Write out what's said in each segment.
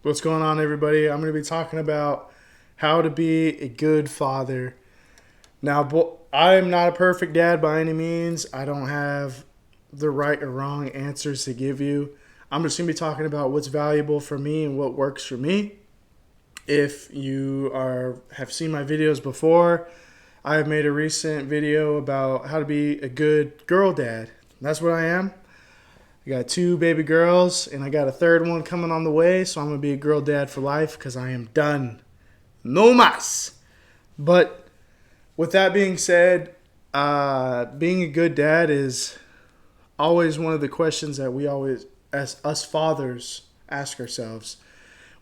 What's going on, everybody? I'm going to be talking about how to be a good father. Now, I'm not a perfect dad by any means. I don't have the right or wrong answers to give you. I'm just going to be talking about what's valuable for me and what works for me. If you have seen my videos before, I have made a recent video about how to be a good girl dad. That's what I am. I got 2 baby girls, and I got a third one coming on the way, so I'm going to be a girl dad for life because I am done. No mas. But with that being said, being a good dad is always one of the questions that we always, as us fathers, ask ourselves.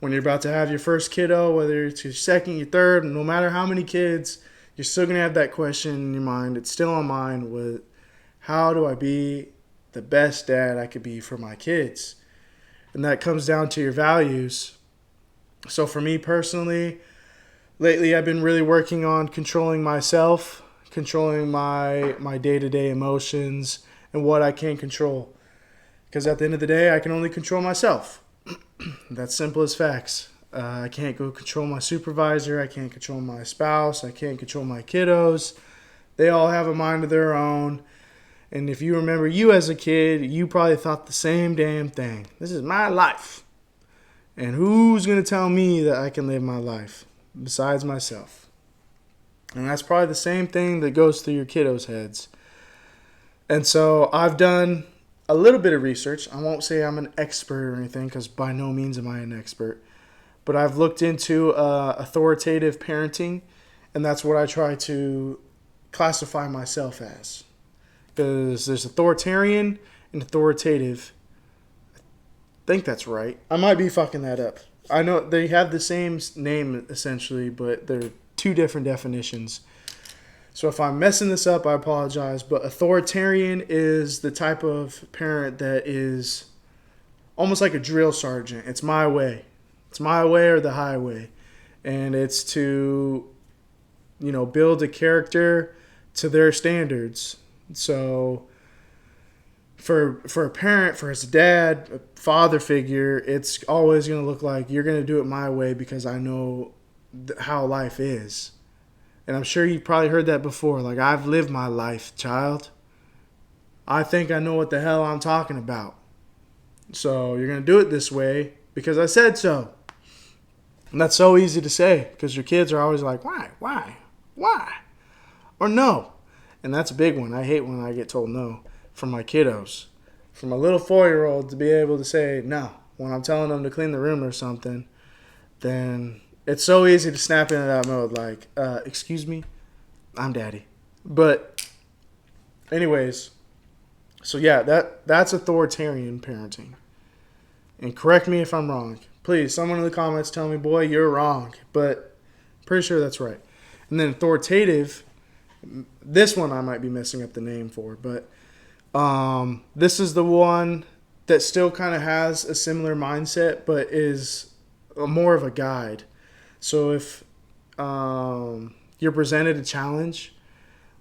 When you're about to have your first kiddo, whether it's your second, your third, no matter how many kids, you're still going to have that question in your mind. It's still on mind with, how do I be the best dad I could be for my kids? And that comes down to your values. So for me personally, lately I've been really working on controlling myself, controlling my day-to-day emotions and what I can control. Because at the end of the day, I can only control myself. That's simple as facts. I can't go control my supervisor. I can't control my spouse. I can't control my kiddos. They all have a mind of their own. And if you remember you as a kid, you probably thought the same damn thing. This is my life. And who's going to tell me that I can live my life besides myself? And that's probably the same thing that goes through your kiddos' heads. And so I've done a little bit of research. I won't say I'm an expert or anything because by no means am I an expert. But I've looked into authoritative parenting, and that's what I try to classify myself as. Because there's authoritarian and authoritative. I think that's right. I might be fucking that up. I know they have the same name essentially, but they're 2 different definitions. So if I'm messing this up, I apologize. But authoritarian is the type of parent that is almost like a drill sergeant. It's my way. It's my way or the highway. And it's to, build a character to their standards. So for a parent, for his dad, a father figure, it's always going to look like you're going to do it my way because I know how life is. And I'm sure you've probably heard that before. Like, I've lived my life, child. I think I know what the hell I'm talking about. So you're going to do it this way because I said so. And that's so easy to say because your kids are always like, why, or no. And that's a big one. I hate when I get told no from my kiddos. From a little 4-year-old to be able to say no when I'm telling them to clean the room or something, then it's so easy to snap into that mode like, excuse me, I'm daddy. But anyways, so yeah, that's authoritarian parenting. And correct me if I'm wrong. Please, someone in the comments tell me, boy, you're wrong. But I'm pretty sure that's right. And then authoritative, this one I might be messing up the name for, but this is the one that still kind of has a similar mindset, but is more of a guide. So if you're presented a challenge,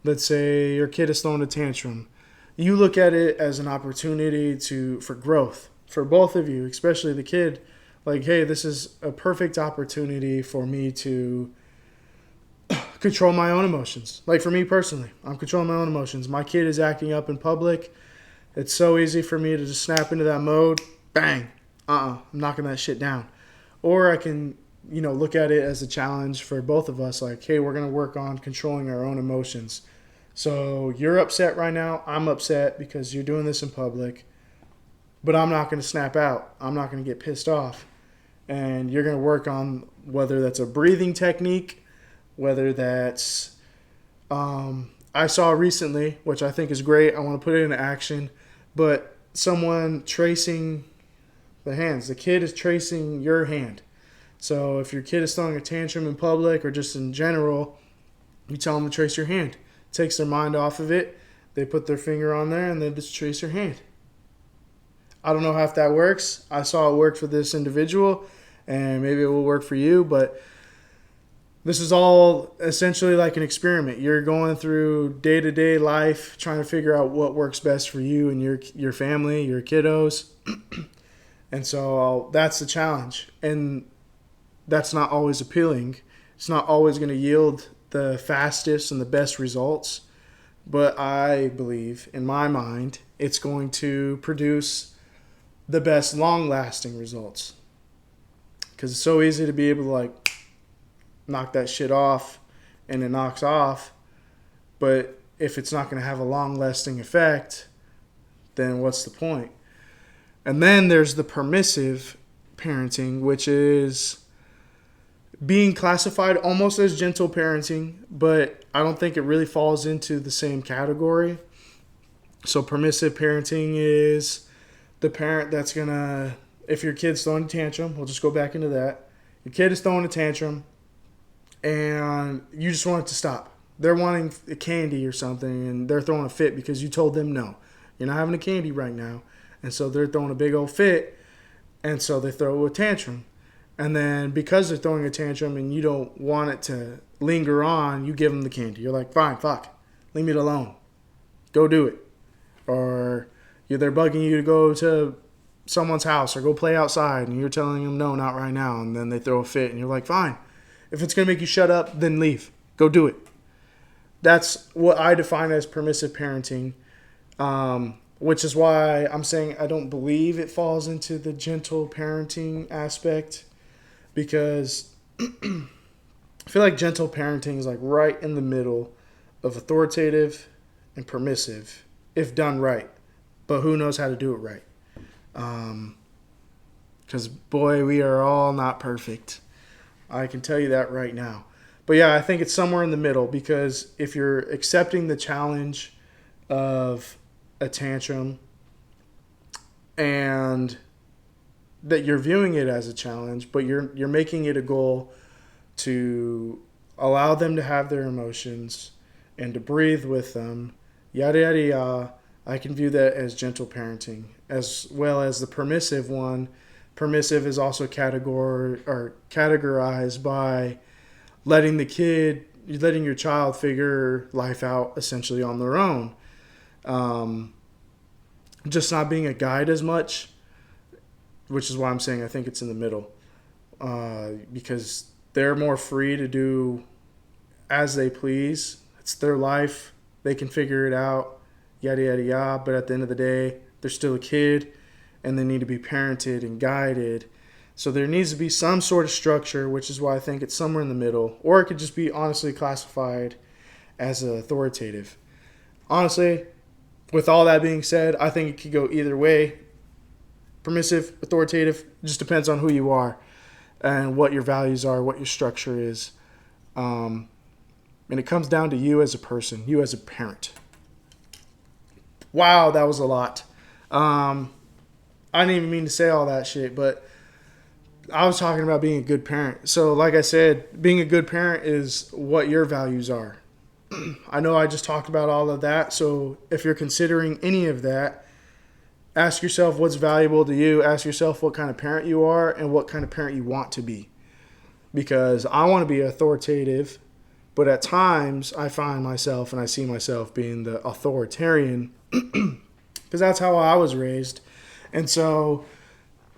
let's say your kid is throwing a tantrum, you look at it as an opportunity for growth for both of you, especially the kid. Like, hey, this is a perfect opportunity for me to control my own emotions. Like for me personally, I'm controlling my own emotions. My kid is acting up in public. It's so easy for me to just snap into that mode. Bang. I'm knocking that shit down. Or I can, look at it as a challenge for both of us. Like, hey, we're going to work on controlling our own emotions. So you're upset right now. I'm upset because you're doing this in public. But I'm not going to snap out. I'm not going to get pissed off. And you're going to work on whether that's a breathing technique, whether that's, I saw recently, which I think is great. I want to put it into action, but someone tracing the hands. The kid is tracing your hand. So if your kid is throwing a tantrum in public or just in general, you tell them to trace your hand. It takes their mind off of it. They put their finger on there and they just trace your hand. I don't know how if that works. I saw it work for this individual, and maybe it will work for you, but this is all essentially like an experiment. You're going through day-to-day life, trying to figure out what works best for you and your family, your kiddos. And so that's the challenge. And that's not always appealing. It's not always going to yield the fastest and the best results. But I believe, in my mind, it's going to produce the best long lasting results. Because it's so easy to be able to like knock that shit off and it knocks off. But if it's not going to have a long lasting effect, then what's the point? And then there's the permissive parenting, which is being classified almost as gentle parenting, but I don't think it really falls into the same category. So permissive parenting is the parent that's going to, if your kid's throwing a tantrum, we'll just go back into that. Your kid is throwing a tantrum and you just want it to stop. They're wanting a candy or something and they're throwing a fit because you told them no. You're not having a candy right now. And so they're throwing a big old fit, and so they throw a tantrum. And then because they're throwing a tantrum and you don't want it to linger on, you give them the candy. You're like, fine, fuck, leave me alone. Go do it. Or they're bugging you to go to someone's house or go play outside, and you're telling them, no, not right now. And then they throw a fit, and you're like, fine. If it's going to make you shut up, then leave. Go do it. That's what I define as permissive parenting. Which is why I'm saying I don't believe it falls into the gentle parenting aspect, because I feel like gentle parenting is like right in the middle of authoritative and permissive if done right. But who knows how to do it right? Because boy, we are all not perfect. I can tell you that right now. But yeah, I think it's somewhere in the middle, because if you're accepting the challenge of a tantrum and that you're viewing it as a challenge, but you're making it a goal to allow them to have their emotions and to breathe with them, yada yada yada, I can view that as gentle parenting. As well as the permissive one. Permissive is also categorized by letting your child figure life out essentially on their own. Just not being a guide as much, which is why I'm saying I think it's in the middle, because they're more free to do as they please. It's their life. They can figure it out, yada, yada, yada. But at the end of the day, they're still a kid and they need to be parented and guided. So there needs to be some sort of structure, which is why I think it's somewhere in the middle. Or it could just be honestly classified as authoritative. Honestly, with all that being said, I think it could go either way. Permissive, authoritative, just depends on who you are and what your values are, what your structure is. And it comes down to you as a person, you as a parent. Wow, that was a lot. I didn't even mean to say all that shit, but I was talking about being a good parent. So like I said, being a good parent is what your values are. I know I just talked about all of that. So if you're considering any of that, ask yourself what's valuable to you. Ask yourself what kind of parent you are and what kind of parent you want to be. Because I want to be authoritative, but at times I find myself and I see myself being the authoritarian because that's how I was raised. And so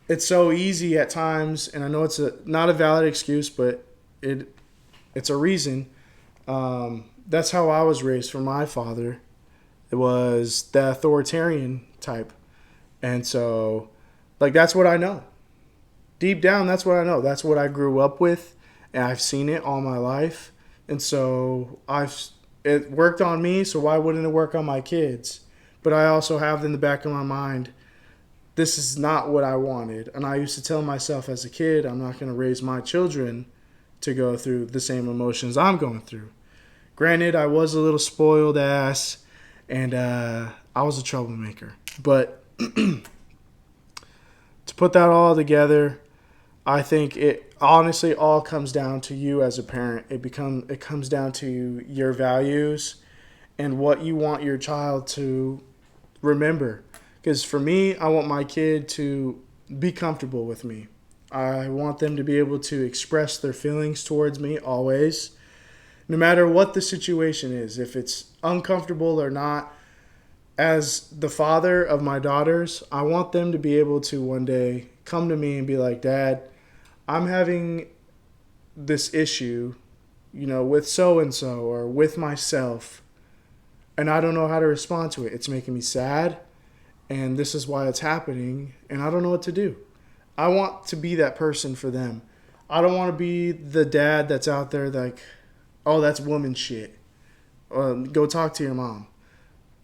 it's so easy at times, and I know it's not a valid excuse, but it's a reason. That's how I was raised from my father. It was the authoritarian type. And so, like, that's what I know. Deep down, that's what I know. That's what I grew up with, and I've seen it all my life. And so, it worked on me, so why wouldn't it work on my kids? But I also have in the back of my mind, this is not what I wanted. And I used to tell myself as a kid, I'm not going to raise my children to go through the same emotions I'm going through. Granted, I was a little spoiled ass, and I was a troublemaker. But to put that all together, I think it honestly all comes down to you as a parent. It comes down to your values and what you want your child to remember. Because for me, I want my kid to be comfortable with me. I want them to be able to express their feelings towards me always, no matter what the situation is. If it's uncomfortable or not, as the father of my daughters, I want them to be able to one day come to me and be like, Dad, I'm having this issue, with so and so or with myself, and I don't know how to respond to it. It's making me sad, and this is why it's happening, and I don't know what to do. I want to be that person for them. I don't want to be the dad that's out there like, oh, that's woman shit. Go talk to your mom.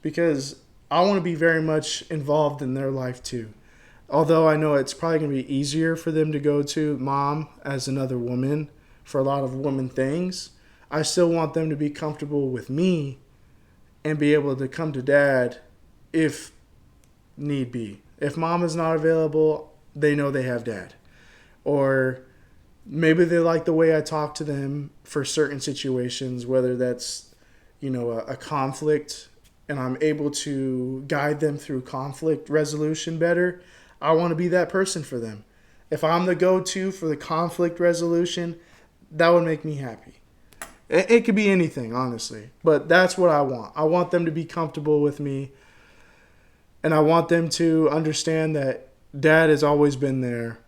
Because I want to be very much involved in their life too. Although I know it's probably going to be easier for them to go to mom as another woman for a lot of woman things, I still want them to be comfortable with me and be able to come to dad if need be. If mom is not available, they know they have dad. Or maybe they like the way I talk to them for certain situations, whether that's, a conflict and I'm able to guide them through conflict resolution better. I want to be that person for them. If I'm the go-to for the conflict resolution, that would make me happy. It could be anything, honestly, but that's what I want. I want them to be comfortable with me, and I want them to understand that dad has always been there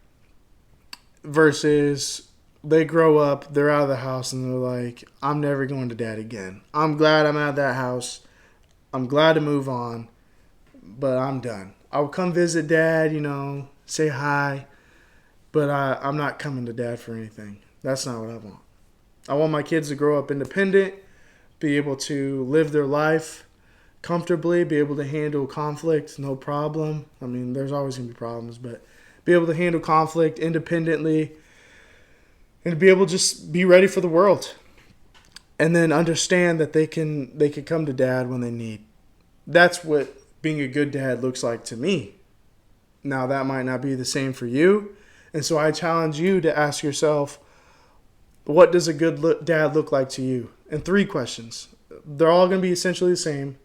versus they grow up, they're out of the house, and they're like, I'm never going to dad again. I'm glad I'm out of that house. I'm glad to move on, but I'm done. I'll come visit dad, say hi, but I'm not coming to dad for anything. That's not what I want. I want my kids to grow up independent, be able to live their life comfortably, be able to handle conflict, no problem. I mean, there's always going to be problems, but be able to handle conflict independently and be able to just be ready for the world. And then understand that they can come to dad when they need. That's what being a good dad looks like to me. Now, that might not be the same for you. And so I challenge you to ask yourself, what does a good dad look like to you? And 3 questions. They're all going to be essentially the same.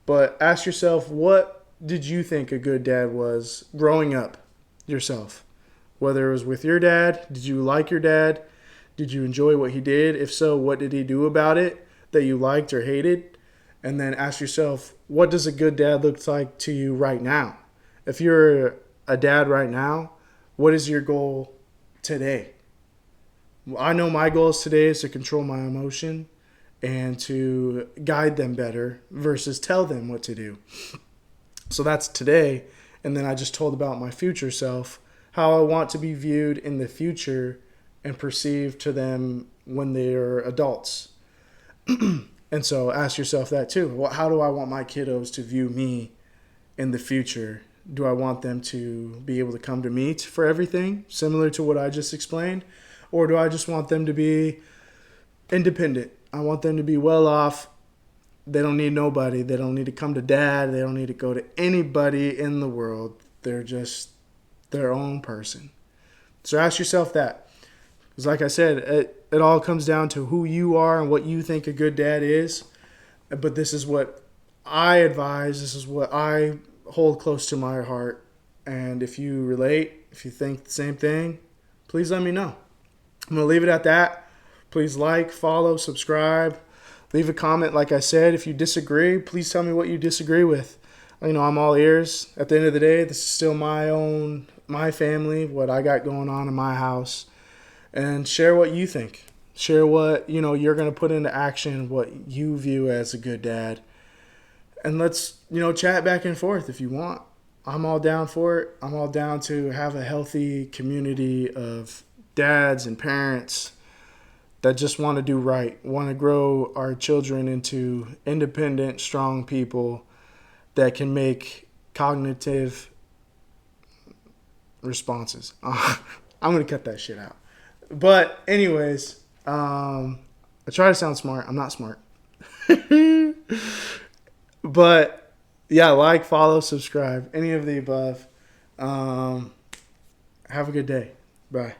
But ask yourself, what did you think a good dad was growing up yourself? Whether it was with your dad, did you like your dad? Did you enjoy what he did? If so, what did he do about it that you liked or hated? And then ask yourself, what does a good dad look like to you right now? If you're a dad right now, what is your goal today? I know my goals today is to control my emotion and to guide them better versus tell them what to do. So that's today. And then I just told about my future self, how I want to be viewed in the future and perceived to them when they're adults. And so ask yourself that too. Well, how do I want my kiddos to view me in the future? Do I want them to be able to come to me for everything, similar to what I just explained? Or do I just want them to be independent? I want them to be well off. They don't need nobody. They don't need to come to dad. They don't need to go to anybody in the world. They're just their own person. So ask yourself that. Because like I said, it all comes down to who you are and what you think a good dad is. But this is what I advise. This is what I hold close to my heart. And if you relate, if you think the same thing, please let me know. I'm going to leave it at that. Please like, follow, subscribe. Leave a comment, like I said. If you disagree, please tell me what you disagree with. I'm all ears. At the end of the day, this is still my family, what I got going on in my house. And share what you think. Share what, you're going to put into action, what you view as a good dad. And let's, chat back and forth if you want. I'm all down for it. I'm all down to have a healthy community of dads and parents that just want to do right, want to grow our children into independent, strong people that can make cognitive responses. I'm going to cut that shit out. But anyways, I try to sound smart. I'm not smart. But yeah, like, follow, subscribe, any of the above. Have a good day. Bye.